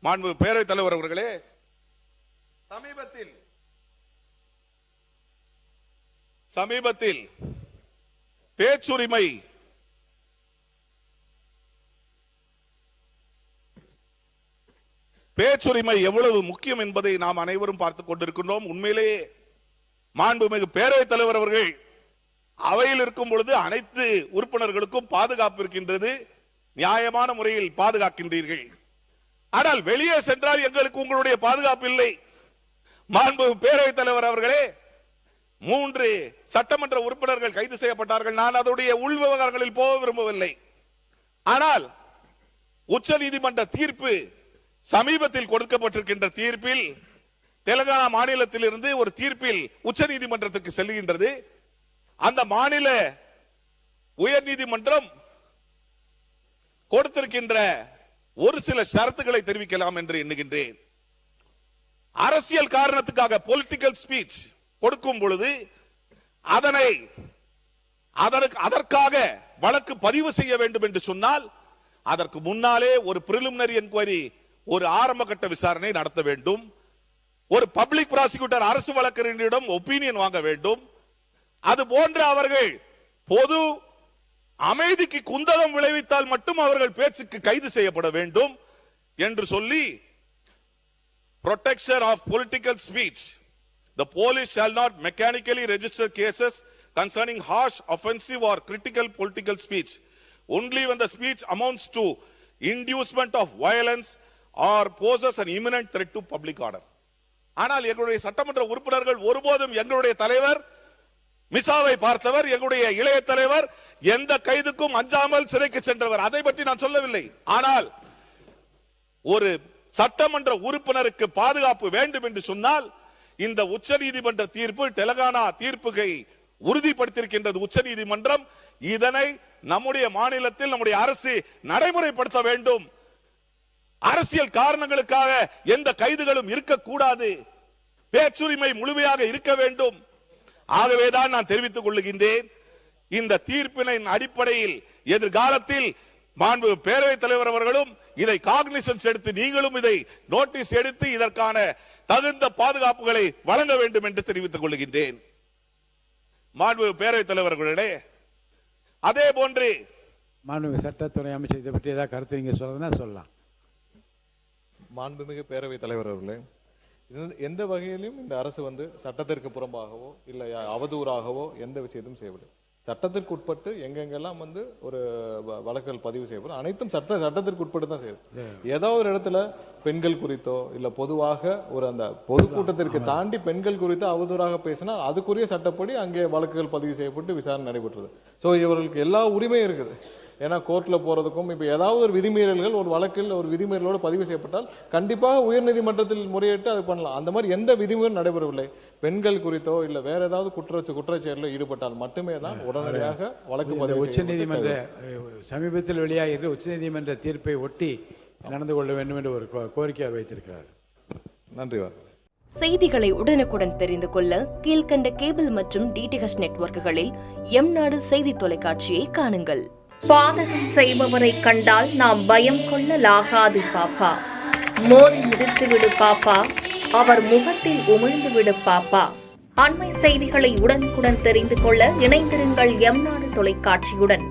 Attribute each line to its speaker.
Speaker 1: மாண்பு பேரவைத் தலைவர் அவர்களே, சமீபத்தில் பேச்சுரிமை எவ்வளவு முக்கியம் என்பதை நாம் அனைவரும் பார்த்துக் கொண்டிருக்கின்றோம். உண்மையிலேயே மாண்புமிகு பேரவைத் தலைவர் அவர்கள் அவையில் இருக்கும் பொழுது அனைத்து உறுப்பினர்களுக்கும் பாதுகாப்பு இருக்கின்றது, நியாயமான முறையில் பாதுகாக்கின்றீர்கள். ஆனால் வெளியே சென்றால் எங்களுக்கு உங்களுடைய பாதுகாப்பு இல்லை. மாண்பு பேரவைத் தலைவர் அவர்களே, 3 சட்டமன்ற உறுப்பினர்கள் கைது செய்யப்பட்டார்கள். நான் அதனுடைய உள் விவகாரங்களில் போக விரும்பவில்லை. ஆனால் உச்ச நீதிமன்ற தீர்ப்பு, சமீபத்தில் கொடுக்கப்பட்டிருக்கின்ற தீர்ப்பில் தெலுங்கானா மாநிலத்தில் இருந்து ஒரு தீர்ப்பில் உச்ச நீதிமன்றத்துக்கு செல்கின்றது. அந்த மாநில உயர் நீதிமன்றம் கொடுத்திருக்கின்ற ஒரு சில ஷரத்துக்களை தெரிவிக்கலாம் என்று எண்ணுகின்றேன். அரசியல் காரணத்துக்காக பொலிட்டிக்கல் ஸ்பீச் கொடுக்கும் பொழுது அதற்காக வழக்கு பதிவு செய்ய வேண்டும் என்று சொன்னால் அதற்கு முன்னாலே ஒரு பிரிலிமினரி என்கொயரி, ஒரு ஆரம்ப கட்ட விசாரணை நடத்த வேண்டும். ஒரு பப்ளிக் ப்ராசிக்யூட்டர் அரசு வழக்கறிஞரிடம் ஒப்பீனியன் வாங்க வேண்டும். அது போன்ற அவர்கள் பொது அமைதிக்கு குந்தகம் விளைவித்தால் மட்டும் அவர்கள் பேச்சுக்கு கைது செய்யப்பட வேண்டும் என்று சொல்லி, protection of political speech, the police shall not mechanically register cases concerning harsh, offensive or critical political speech only when the speech amounts to inducement of violence or poses an imminent threat to public order. ஆனால் எங்களுடைய சட்டமன்ற உறுப்பினர்கள் ஒருபோதும் எங்களுடைய தலைவர் மிசாவை பார்த்தவர், எங்களுடைய இளைய தலைவர் எந்த கைதுக்கும் அஞ்சாமல் சிறைக்கு சென்றவர், அதை பற்றி நான் சொல்லவில்லை. ஆனால் ஒரு சட்டமன்ற உறுப்பினருக்கு பாதுகாப்பு வேண்டும் என்று சொன்னால் இந்த உச்ச நீதிமன்ற தீர்ப்பு, தெலுங்கானா தீர்ப்புகை உறுதிப்படுத்தியிருக்கின்றது உச்ச நீதிமன்றம். இதனை நம்முடைய மாநிலத்தில் நம்முடைய அரசு நடைமுறைப்படுத்த வேண்டும். அரசியல் காரணங்களுக்காக எந்த கைதுகளும் இருக்கக்கூடாது, பேச்சுரிமை முழுமையாக இருக்க வேண்டும். ஆகவேதான் நான் தெரிவித்துக் கொள்ளுகின்றேன், இந்த தீர்ப்பின் அடிப்படையில் எதிர்காலத்தில் மாண்பு பேரவைத் தலைவர் அவர்களும் இதை காக்னிசன்ஸ் எடுத்து, நீங்களும் இதை நோட்டீஸ் எடுத்து இதற்கான தகுந்த பாதுகாப்புகளை வழங்க வேண்டும் என்று தெரிவித்துக் கொள்கின்றேன். மாண்பு பேரவைத் தலைவர்களே, அதே போன்று
Speaker 2: மாண்புமிகு சட்டத்துறை அமைச்சர் இதை பற்றி ஏதாவது கருத்து நீங்க சொல்றதுன்னா சொல்லலாம்.
Speaker 3: மாண்புமிகு பேரவைத் தலைவர் அவர்களே, எந்த வகையிலும் இந்த அரசு சட்டத்திற்கு புறம்பாகவோ இல்லை அவதூறாகவோ எந்த விஷயத்தையும் செய்யவில்லை. சட்டத்திற்கு உட்பட்டு எங்கெங்கெல்லாம் ஒரு வழக்குகள் பதிவு செய்யப்படும் அனைத்தும் சட்டத்திற்கு உட்பட்டு தான் செய்யுது. ஏதாவது ஒரு இடத்துல பெண்கள் குறித்தோ இல்ல பொதுவாக அந்த பொதுக்கூட்டத்திற்கு தாண்டி பெண்கள் குறித்து அவதூறாக பேசினா அதுக்குரிய சட்டப்படி அங்கே வழக்குகள் பதிவு செய்யப்பட்டு விசாரணை நடைபெற்றது. ஸோ இவர்களுக்கு எல்லா உரிமையும் இருக்குது. ஏன்னா கோர்ட்ல போறதுக்கும் இப்ப ஏதாவது ஒரு விதிமீறல்கள் ஒரு வழக்கில் ஒரு விதிமீறலோடு பதிவு செய்யப்பட்டால் கண்டிப்பாக உயர்நீதிமன்றத்தில் முறையிட்டு அது பண்ணலாம். அந்த மாதிரி எந்த விதிமுறையும் நடைபெறவில்லை. பெண்கள் குறித்தோ இல்ல வேற ஏதாவது குற்றச்செயலில் ஈடுபட்டால் மட்டுமே தான் உடனடியாக வழக்கு பதிவு.
Speaker 2: உச்சநீதிமன்ற சமீபத்தில் வெளியாகிற உச்சநீதிமன்ற தீர்ப்பை ஒட்டி நடந்து கொள்ள வேண்டும் என்று ஒரு கோரிக்கை வைத்திருக்கிறார்.
Speaker 3: நன்றி.
Speaker 4: செய்திகளை உடனுக்குடன் தெரிந்து கொள்ள கீழ்கண்ட கேபிள் மற்றும் டிடிஹெச் நெட்வொர்க்குகளில் எம் நாடு செய்தி தொலைக்காட்சியை காணுங்கள்.
Speaker 5: பாதகம் செய்பவரை கண்டால் நாம் பயம் கொள்ளலாகாது பாப்பா. மோதி மிதித்து விடு பாப்பா, அவர் முகத்தில் உமிழ்ந்து விடு பாப்பா. அண்மை செய்திகளை உடனுக்குடன் தெரிந்து கொள்ள இணைந்திருங்கள் எம் நாடு தொலைக்காட்சியுடன்.